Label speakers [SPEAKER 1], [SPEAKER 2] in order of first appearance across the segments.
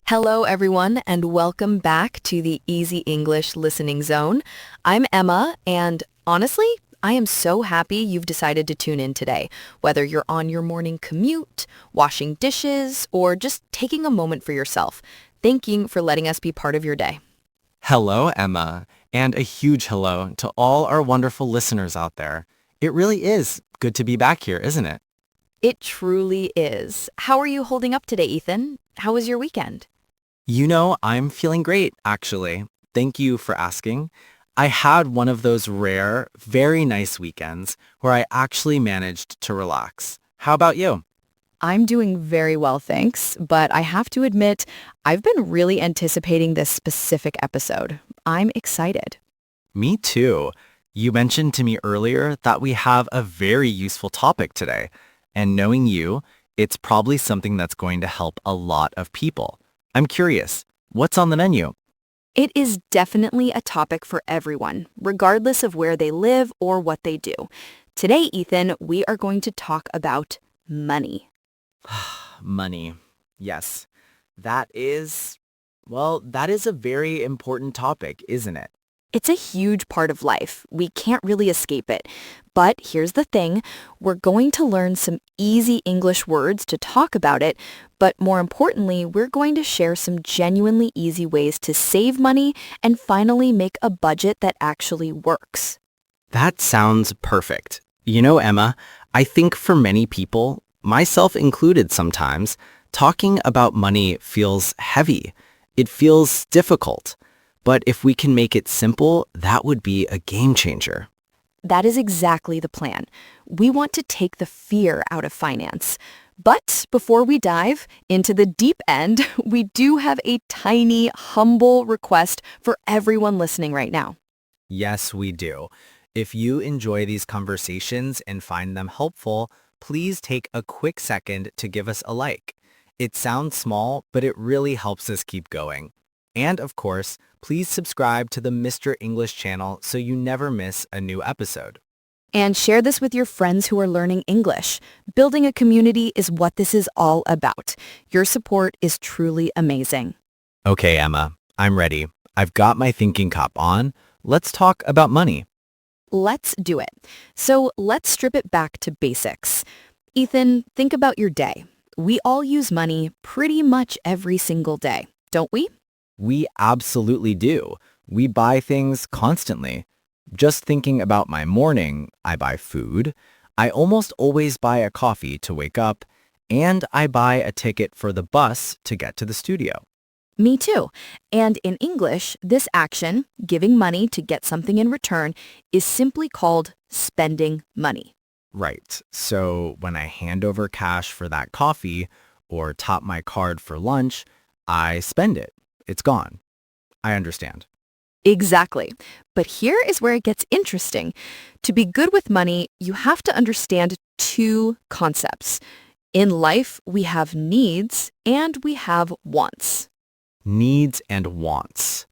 [SPEAKER 1] Hello, everyone, and welcome back to the Easy English Listening Zone. I'm Emma, and honestly, I am so happy you've decided to tune in today, whether you're on your morning commute, washing dishes, or just taking a moment for yourself. Thank you for letting us be part of your day.
[SPEAKER 2] Hello, Emma, and a huge hello to all our wonderful listeners out there. It really is good to be back here, isn't it?
[SPEAKER 1] It truly is. How are you holding up today, Ethan? How was your weekend?
[SPEAKER 2] I'm feeling great, actually. Thank you for asking. I had one of those rare, very nice weekends where I actually managed to relax. How about you?
[SPEAKER 1] I'm doing very well, thanks, but I have to admit, I've been really anticipating this specific episode. I'm excited.
[SPEAKER 2] Me too. You mentioned to me earlier that we have a very useful topic today, and knowing you, it's probably something that's going to help a lot of people. I'm curious, what's on the menu?
[SPEAKER 1] It is definitely a topic for everyone, regardless of where they live or what they do. Today, Ethan, we are going to talk about money.
[SPEAKER 2] Money. Yes. That is a very important topic, isn't it?
[SPEAKER 1] It's a huge part of life. We can't really escape it. But here's the thing. We're going to learn some easy English words to talk about it, but more importantly, we're going to share some genuinely easy ways to save money and finally make a budget that actually works.
[SPEAKER 2] That sounds perfect. Emma, I think for many people, myself included sometimes, talking about money feels heavy. It feels difficult. But if we can make it simple, that would be a game changer.
[SPEAKER 1] That is exactly the plan. We want to take the fear out of finance. But before we dive into the deep end, we do have a tiny, humble request for everyone listening right now.
[SPEAKER 2] Yes, we do. If you enjoy these conversations and find them helpful, please take a quick second to give us a like. It sounds small, but it really helps us keep going. And of course, please subscribe to the Mr. English channel so you never miss a new episode.
[SPEAKER 1] And share this with your friends who are learning English. Building a community is what this is all about. Your support is truly amazing.
[SPEAKER 2] Okay, Emma, I'm ready. I've got my thinking cap on. Let's talk about money.
[SPEAKER 1] Let's do it. So let's strip it back to basics. Ethan, think about your day. We all use money pretty much every single day, don't we?
[SPEAKER 2] We absolutely do. We buy things constantly. Just thinking about my morning, I buy food. I almost always buy a coffee to wake up, and I buy a ticket for the bus to get to the studio.
[SPEAKER 1] Me too. And in English, this action, giving money to get something in return, is simply called spending money.
[SPEAKER 2] Right. So when I hand over cash for that coffee or top my card for lunch, I spend it. It's gone. I understand.
[SPEAKER 1] Exactly. But here is where it gets interesting. To be good with money, you have to understand two concepts. In life, we have needs and we have wants.
[SPEAKER 2] Needs and wants.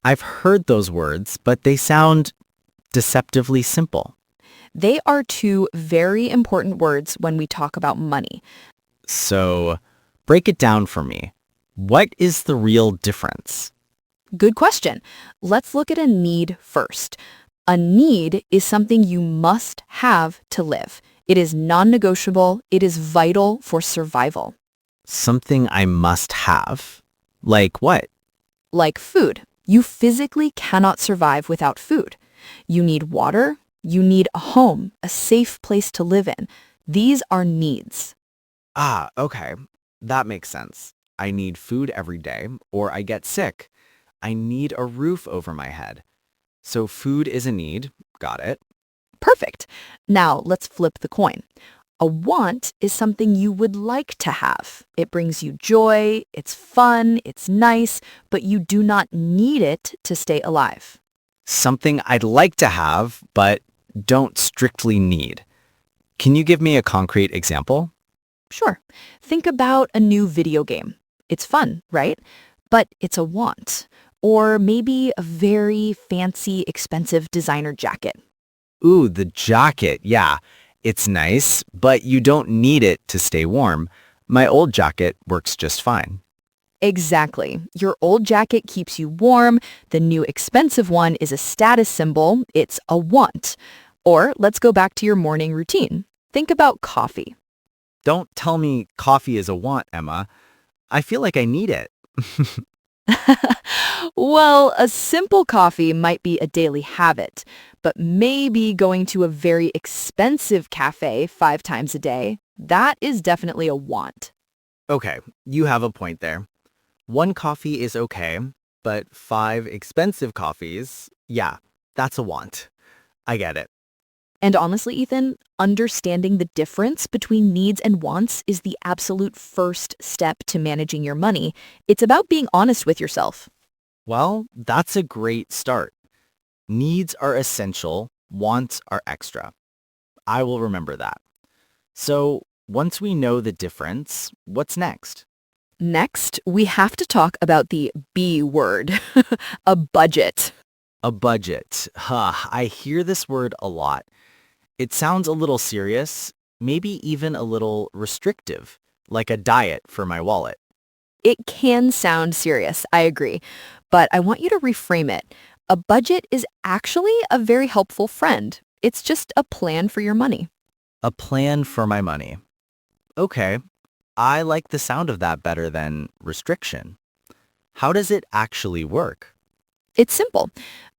[SPEAKER 2] I've heard those words, but they sound deceptively simple.
[SPEAKER 1] They are two very important words when we talk about money.
[SPEAKER 2] So break it down for me. What is the real difference?
[SPEAKER 1] Good question. Let's look at a need first. A need is something you must have to live. It is non-negotiable. It is vital for survival.
[SPEAKER 2] Something I must have. Like what?
[SPEAKER 1] Like food. You physically cannot survive without food. You need water. You need a home, a safe place to live in. These are needs.
[SPEAKER 2] Ah, okay. That makes sense. I need food every day, or I get sick. I need a roof over my head. So food is a need. Got it.
[SPEAKER 1] Perfect. Now let's flip the coin. A want is something you would like to have. It brings you joy, it's fun, it's nice, but you do not need it to stay alive.
[SPEAKER 2] Something I'd like to have, but don't strictly need. Can you give me a concrete example?
[SPEAKER 1] Sure. Think about a new video game. It's fun, right? But it's a want. Or maybe a very fancy, expensive designer jacket.
[SPEAKER 2] Ooh, the jacket. Yeah, it's nice, but you don't need it to stay warm. My old jacket works just fine.
[SPEAKER 1] Exactly. Your old jacket keeps you warm. The new expensive one is a status symbol. It's a want. Or let's go back to your morning routine. Think about coffee.
[SPEAKER 2] Don't tell me coffee is a want, Emma. I feel like I need it.
[SPEAKER 1] Well, a simple coffee might be a daily habit, but maybe going to a very expensive cafe 5 times a day, that is definitely a want.
[SPEAKER 2] Okay, you have a point there. One coffee is okay, but 5 expensive coffees, yeah, that's a want. I get it.
[SPEAKER 1] And honestly, Ethan, understanding the difference between needs and wants is the absolute first step to managing your money. It's about being honest with yourself.
[SPEAKER 2] Well, that's a great start. Needs are essential, wants are extra. I will remember that. So, once we know the difference, what's next?
[SPEAKER 1] Next, we have to talk about the B word, a budget.
[SPEAKER 2] A budget. I hear this word a lot. It sounds a little serious, maybe even a little restrictive, like a diet for my wallet.
[SPEAKER 1] It can sound serious, I agree, but I want you to reframe it. A budget is actually a very helpful friend. It's just a plan for your money.
[SPEAKER 2] A plan for my money. Okay, I like the sound of that better than restriction. How does it actually work?
[SPEAKER 1] It's simple.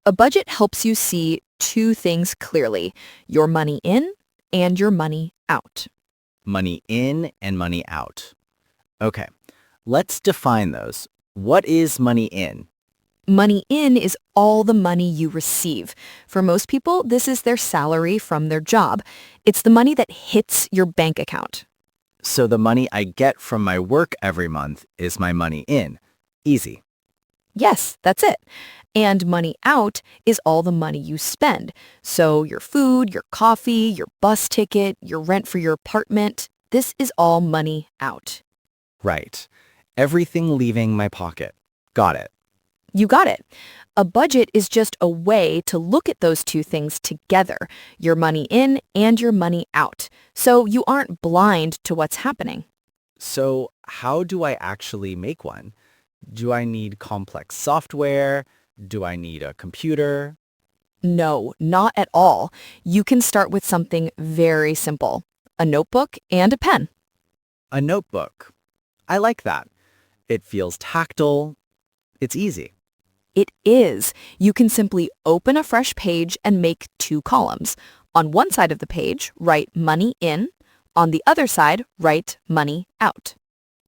[SPEAKER 1] A budget helps you see 2 things clearly, your money in and your money out.
[SPEAKER 2] Money in and money out. Okay, let's define those. What is money in?
[SPEAKER 1] Money in is all the money you receive. For most people, this is their salary from their job. It's the money that hits your bank account.
[SPEAKER 2] So the money I get from my work every month is my money in. Easy.
[SPEAKER 1] Yes, that's it. And money out is all the money you spend. So your food, your coffee, your bus ticket, your rent for your apartment, this is all money out.
[SPEAKER 2] Right. Everything leaving my pocket. Got it.
[SPEAKER 1] You got it. A budget is just a way to look at those 2 things together, your money in and your money out, so you aren't blind to what's happening.
[SPEAKER 2] So how do I actually make one? Do I need complex software? Do I need a computer?
[SPEAKER 1] No, not at all. You can start with something very simple, a notebook and a pen.
[SPEAKER 2] A notebook. I like that. It feels tactile. It's easy.
[SPEAKER 1] It is. You can simply open a fresh page and make 2 columns. On one side of the page, write money in. On the other side, write money out.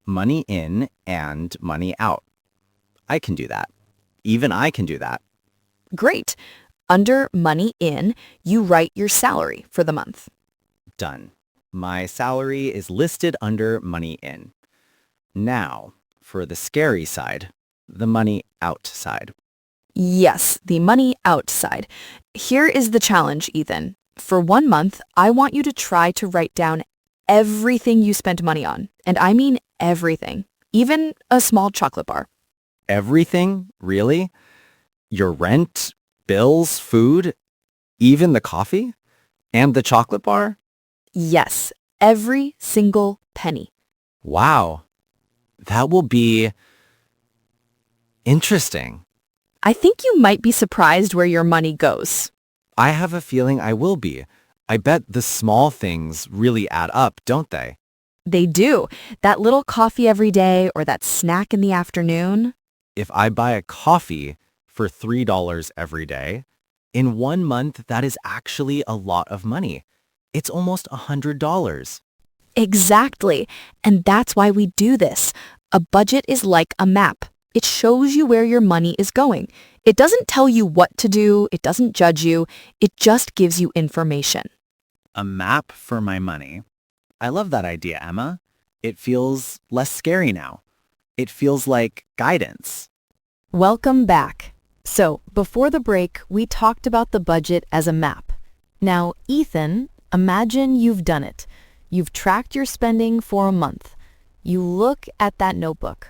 [SPEAKER 2] Money in and money out. I can do that. Even I can do that.
[SPEAKER 1] Great. Under money in, you write your salary for the month.
[SPEAKER 2] Done. My salary is listed under money in. Now, for the scary side, the money out side.
[SPEAKER 1] Yes, the money out side. Here is the challenge, Ethan. For 1 month, I want you to try to write down everything you spent money on. And I mean everything, even a small chocolate bar.
[SPEAKER 2] Everything? Really? Your rent, bills, food, even the coffee? And the chocolate bar?
[SPEAKER 1] Yes, every single penny.
[SPEAKER 2] Wow. That will be interesting.
[SPEAKER 1] I think you might be surprised where your money goes.
[SPEAKER 2] I have a feeling I will be. I bet the small things really add up, don't they?
[SPEAKER 1] They do. That little coffee every day or that snack in the afternoon.
[SPEAKER 2] If I buy a coffee for $3 every day, in 1 month, that is actually a lot of money. It's almost $100.
[SPEAKER 1] Exactly. And that's why we do this. A budget is like a map. It shows you where your money is going. It doesn't tell you what to do. It doesn't judge you. It just gives you information.
[SPEAKER 2] A map for my money. I love that idea, Emma. It feels less scary now. It feels like guidance.
[SPEAKER 1] Welcome back. So, before the break, we talked about the budget as a map. Now, Ethan, imagine you've done it. You've tracked your spending for a month. You look at that notebook.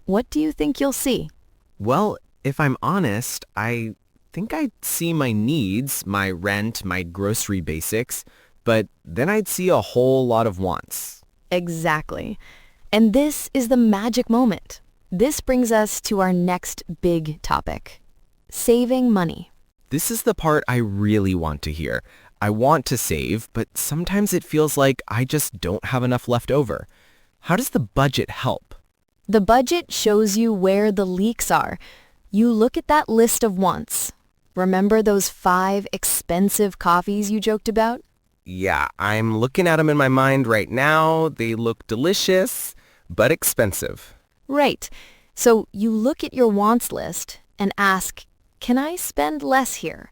[SPEAKER 1] What do you think you'll see?
[SPEAKER 3] Well, if I'm honest, I think I'd see my needs, my rent, my grocery basics, but then I'd see a whole lot of wants.
[SPEAKER 1] Exactly. And this is the magic moment. This brings us to our next big topic, saving money.
[SPEAKER 3] This is the part I really want to hear. I want to save, but sometimes it feels like I just don't have enough left over. How does the budget help?
[SPEAKER 1] The budget shows you where the leaks are. You look at that list of wants. Remember those 5 expensive coffees you joked about?
[SPEAKER 3] Yeah, I'm looking at them in my mind right now. They look delicious, but expensive.
[SPEAKER 1] Right. So you look at your wants list and ask, can I spend less here?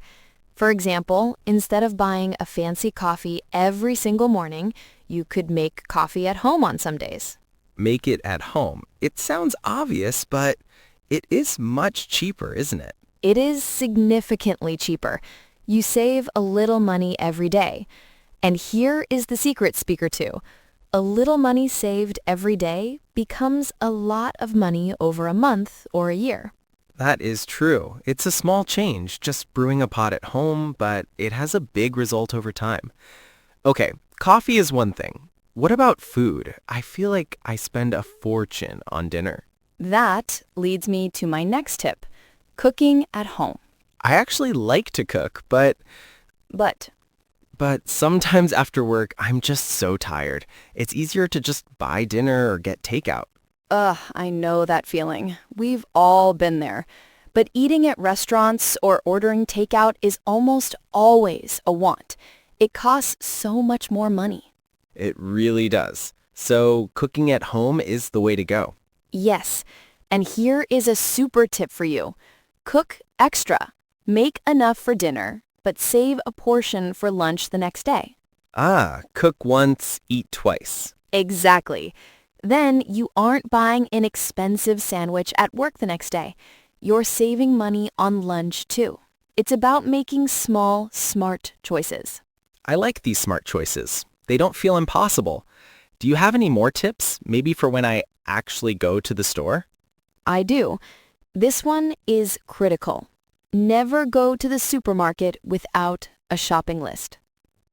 [SPEAKER 1] For example, instead of buying a fancy coffee every single morning, you could make coffee at home on some days.
[SPEAKER 3] Make it at home. It sounds obvious, but it is much cheaper, isn't it?
[SPEAKER 1] It is significantly cheaper. You save a little money every day. And here is the secret, Speaker 2. A little money saved every day becomes a lot of money over a month or a year.
[SPEAKER 3] That is true. It's a small change, just brewing a pot at home, but it has a big result over time. Okay, coffee is one thing. What about food? I feel like I spend a fortune on dinner.
[SPEAKER 1] That leads me to my next tip, cooking at home.
[SPEAKER 3] I actually like to cook, but sometimes after work, I'm just so tired. It's easier to just buy dinner or get takeout.
[SPEAKER 1] I know that feeling. We've all been there. But eating at restaurants or ordering takeout is almost always a want. It costs so much more money.
[SPEAKER 3] It really does. So cooking at home is the way to go.
[SPEAKER 1] Yes. And here is a super tip for you. Cook extra. Make enough for dinner, but save a portion for lunch the next day.
[SPEAKER 3] Cook once, eat twice.
[SPEAKER 1] Exactly. Then you aren't buying an expensive sandwich at work the next day. You're saving money on lunch too. It's about making small, smart choices.
[SPEAKER 3] I like these smart choices. They don't feel impossible. Do you have any more tips, maybe for when I actually go to the store?
[SPEAKER 1] I do. This one is critical. Never go to the supermarket without a shopping list.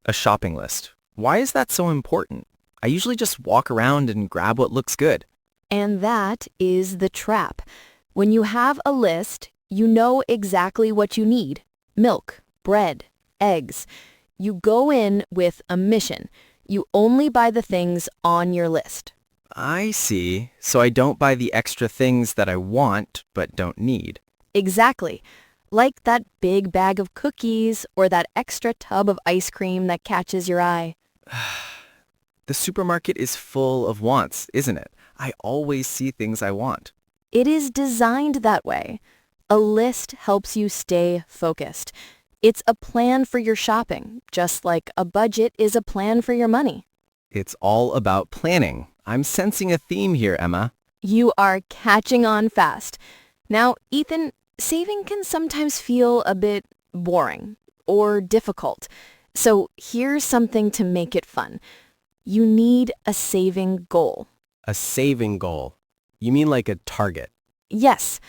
[SPEAKER 3] A shopping list. Why is that so important? I usually just walk around and grab what looks good.
[SPEAKER 1] And that is the trap. When you have a list, you know exactly what you need. Milk, bread, eggs. You go in with a mission. You only buy the things on your list.
[SPEAKER 3] I see. So I don't buy the extra things that I want but don't need.
[SPEAKER 1] Exactly. Like that big bag of cookies or that extra tub of ice cream that catches your eye.
[SPEAKER 3] The supermarket is full of wants, isn't it? I always see things I want.
[SPEAKER 1] It is designed that way. A list helps you stay focused. It's a plan for your shopping, just like a budget is a plan for your money.
[SPEAKER 3] It's all about planning. I'm sensing a theme here, Emma.
[SPEAKER 1] You are catching on fast. Now, Ethan, saving can sometimes feel a bit boring or difficult. So here's something to make it fun. You need a saving goal.
[SPEAKER 3] A saving goal. You mean like a target?
[SPEAKER 1] Yes.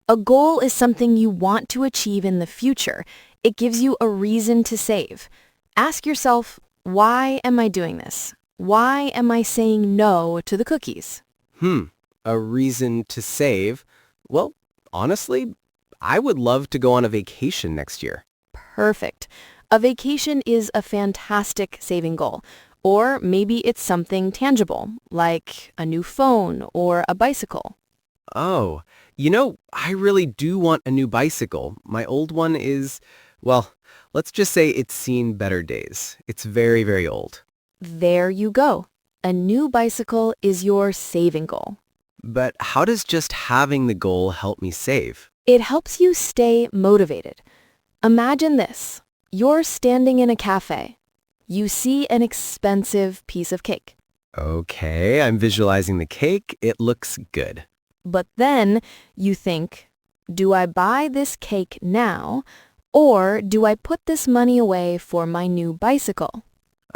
[SPEAKER 1] A goal is something you want to achieve in the future. It gives you a reason to save. Ask yourself, why am I doing this? Why am I saying no to the cookies?
[SPEAKER 3] A reason to save? Well, honestly, I would love to go on a vacation next year.
[SPEAKER 1] Perfect. A vacation is a fantastic saving goal. Or maybe it's something tangible, like a new phone or a bicycle.
[SPEAKER 3] Oh, I really do want a new bicycle. My old one is, well, let's just say it's seen better days. It's very, very old.
[SPEAKER 1] There you go. A new bicycle is your saving goal.
[SPEAKER 3] But how does just having the goal help me save?
[SPEAKER 1] It helps you stay motivated. Imagine this. You're standing in a cafe. You see an expensive piece of cake.
[SPEAKER 3] Okay, I'm visualizing the cake. It looks good.
[SPEAKER 1] But then you think, do I buy this cake now, or do I put this money away for my new bicycle?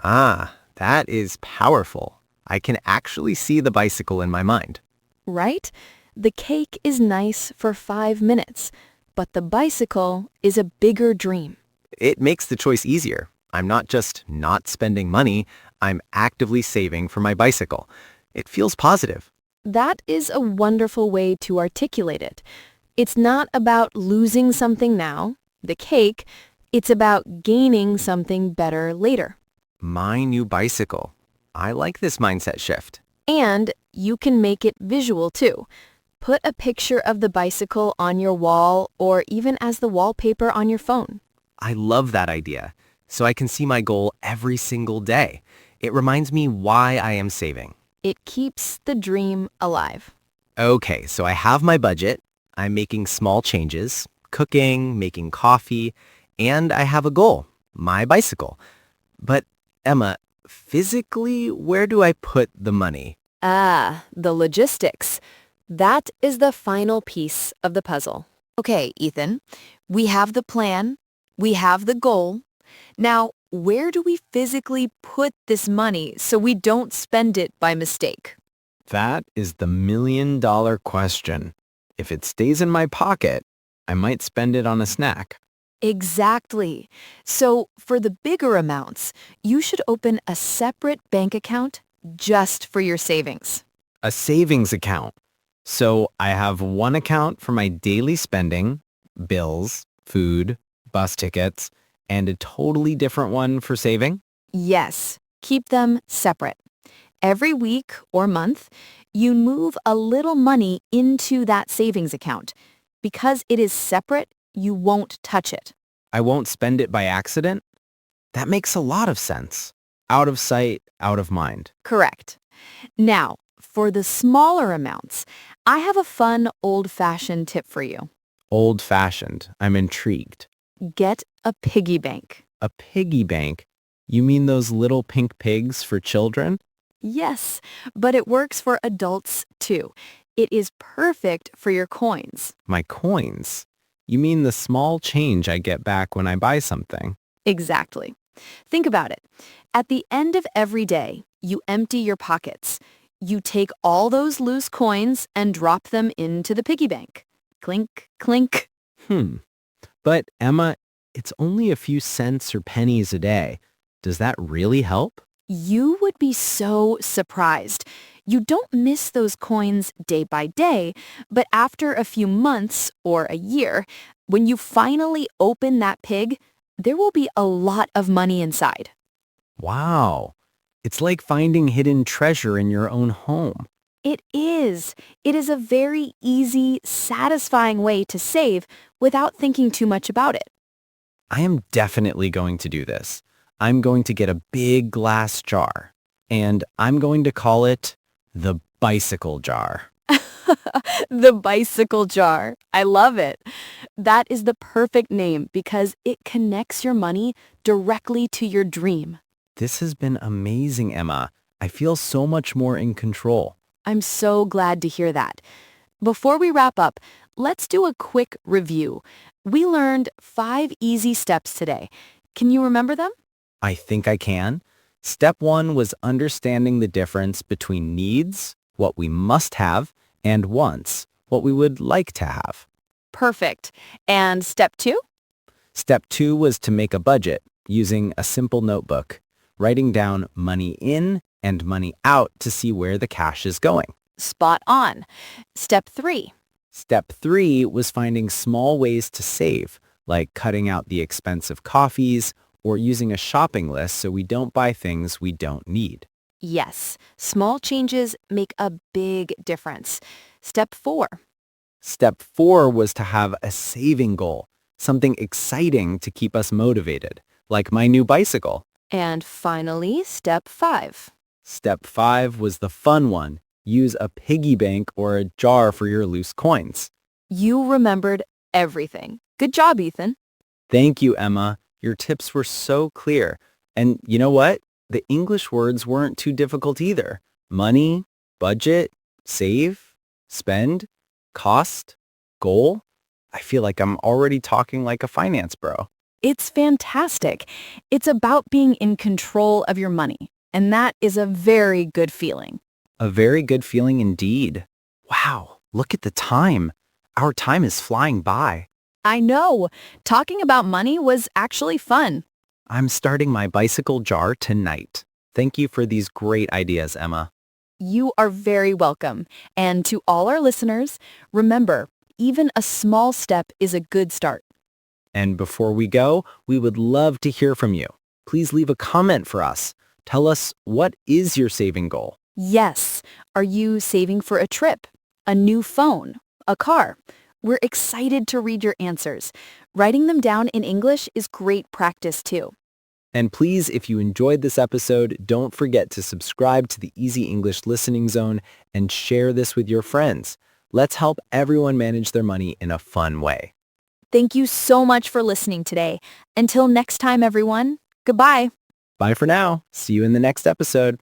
[SPEAKER 3] That is powerful. I can actually see the bicycle in my mind.
[SPEAKER 1] Right? The cake is nice for 5 minutes, but the bicycle is a bigger dream.
[SPEAKER 3] It makes the choice easier. I'm not just not spending money. I'm actively saving for my bicycle. It feels positive.
[SPEAKER 4] That is a wonderful way to articulate it. It's not about losing something now, the cake. It's about gaining something better later.
[SPEAKER 3] My new bicycle. I like this mindset shift.
[SPEAKER 4] And you can make it visual too. Put a picture of the bicycle on your wall or even as the wallpaper on your phone.
[SPEAKER 3] I love that idea. So I can see my goal every single day. It reminds me why I am saving.
[SPEAKER 4] It keeps the dream alive.
[SPEAKER 3] Okay, so I have my budget. I'm making small changes, cooking, making coffee, and I have a goal, my bicycle. But Emma, physically, where do I put the money?
[SPEAKER 4] The logistics. That is the final piece of the puzzle.
[SPEAKER 1] Okay, Ethan, we have the plan, we have the goal. Now, where do we physically put this money so we don't spend it by mistake?
[SPEAKER 2] That is the million-dollar question. If it stays in my pocket, I might spend it on a snack.
[SPEAKER 1] Exactly. So for the bigger amounts, you should open a separate bank account just for your savings.
[SPEAKER 2] A savings account. So I have one account for my daily spending, bills, food, bus tickets, and a totally different one for saving?
[SPEAKER 1] Yes, keep them separate. Every week or month, you move a little money into that savings account. Because it is separate, you won't touch it.
[SPEAKER 2] I won't spend it by accident? That makes a lot of sense. Out of sight, out of mind.
[SPEAKER 1] Correct. Now, for the smaller amounts, I have a fun old-fashioned tip for you.
[SPEAKER 2] Old-fashioned. I'm intrigued.
[SPEAKER 1] Get a piggy bank.
[SPEAKER 2] A piggy bank? You mean those little pink pigs for children?
[SPEAKER 1] Yes, but it works for adults too. It is perfect for your coins.
[SPEAKER 2] My coins? You mean the small change I get back when I buy something?
[SPEAKER 1] Exactly. Think about it. At the end of every day, you empty your pockets. You take all those loose coins and drop them into the piggy bank. Clink, clink.
[SPEAKER 2] But Emma, it's only a few cents or pennies a day. Does that really help?
[SPEAKER 1] You would be so surprised. You don't miss those coins day by day, but after a few months or a year, when you finally open that pig, there will be a lot of money inside.
[SPEAKER 2] Wow. It's like finding hidden treasure in your own home.
[SPEAKER 1] It is. It is a very easy, satisfying way to save without thinking too much about it.
[SPEAKER 2] I am definitely going to do this. I'm going to get a big glass jar, and I'm going to call it the bicycle jar.
[SPEAKER 1] The bicycle jar. I love it. That is the perfect name because it connects your money directly to your dream.
[SPEAKER 2] This has been amazing, Emma. I feel so much more in control.
[SPEAKER 1] I'm so glad to hear that. Before we wrap up, let's do a quick review. We learned 5 easy steps today. Can you remember them?
[SPEAKER 2] I think I can. Step 1 was understanding the difference between needs, what we must have, and wants, what we would like to have.
[SPEAKER 1] Perfect. And step 2?
[SPEAKER 2] Step 2 was to make a budget using a simple notebook, writing down money in and money out to see where the cash is going.
[SPEAKER 1] Spot on. Step 3.
[SPEAKER 2] Step 3 was finding small ways to save, like cutting out the expensive coffees or using a shopping list so we don't buy things we don't need.
[SPEAKER 1] Yes, small changes make a big difference. Step 4.
[SPEAKER 2] Step 4 was to have a saving goal, something exciting to keep us motivated, like my new bicycle.
[SPEAKER 1] And finally, step 5.
[SPEAKER 2] Step 5 was the fun one. Use a piggy bank or a jar for your loose coins.
[SPEAKER 1] You remembered everything. Good job, Ethan.
[SPEAKER 2] Thank you, Emma. Your tips were so clear. And you know what? The English words weren't too difficult either. Money, budget, save, spend, cost, goal. I feel like I'm already talking like a finance bro.
[SPEAKER 1] It's fantastic. It's about being in control of your money, and that is a very good feeling.
[SPEAKER 2] A very good feeling indeed. Wow, look at the time. Our time is flying by.
[SPEAKER 1] I know. Talking about money was actually fun.
[SPEAKER 2] I'm starting my bicycle jar tonight.
[SPEAKER 3] Thank you for these great ideas, Emma.
[SPEAKER 1] You are very welcome. And to all our listeners, remember, even a small step is a good start.
[SPEAKER 3] And before we go, we would love to hear from you. Please leave a comment for us. Tell us, what is your saving goal?
[SPEAKER 1] Yes. Are you saving for a trip, a new phone, a car? We're excited to read your answers. Writing them down in English is great practice too.
[SPEAKER 3] And please, if you enjoyed this episode, don't forget to subscribe to the Easy English Listening Zone and share this with your friends. Let's help everyone manage their money in a fun way.
[SPEAKER 1] Thank you so much for listening today. Until next time, everyone. Goodbye.
[SPEAKER 3] Bye for now. See you in the next episode.